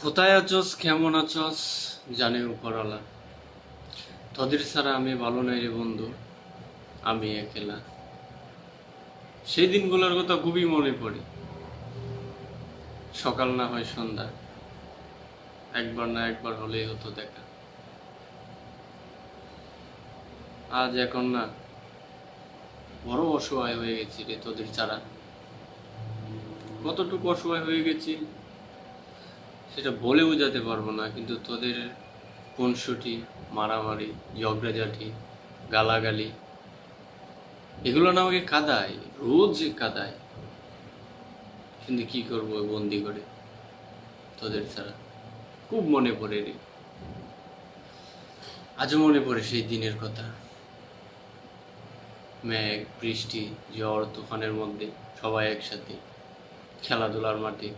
কোথায় আছোস, কেমন আছোস, জানে উপরওয়ালা। তোদের ছাড়া আমি ভালো নাই রে বন্ধু, আমি একলা। সেই দিনগুলোর কথা খুবই মনে পড়ে। সকাল না হয় সন্ধ্যা, একবার না একবার হলেই হতো দেখা। আজ এখন না, বড় অসহায় হয়ে গেছি রে তোদের ছাড়া। কতটুকু অসহায় হয়ে গেছি সেটা বলে বোঝাতে পারবো না, কিন্তু তোদের খুনসুটি, মারামারি, ঝগড়াঝাটি, গালাগালি, এগুলো না আমাকে কাঁদায়, রোজ কাঁদায়। কিন্তু কি করবো বন্দি করে তোদের ছাড়া। খুব মনে পড়ে রে, আজও মনে পড়ে সেই দিনের কথা। মেঘ, বৃষ্টি, ঝড় তুফানের মধ্যে সবাই একসাথে খেলাধুলার মাঠে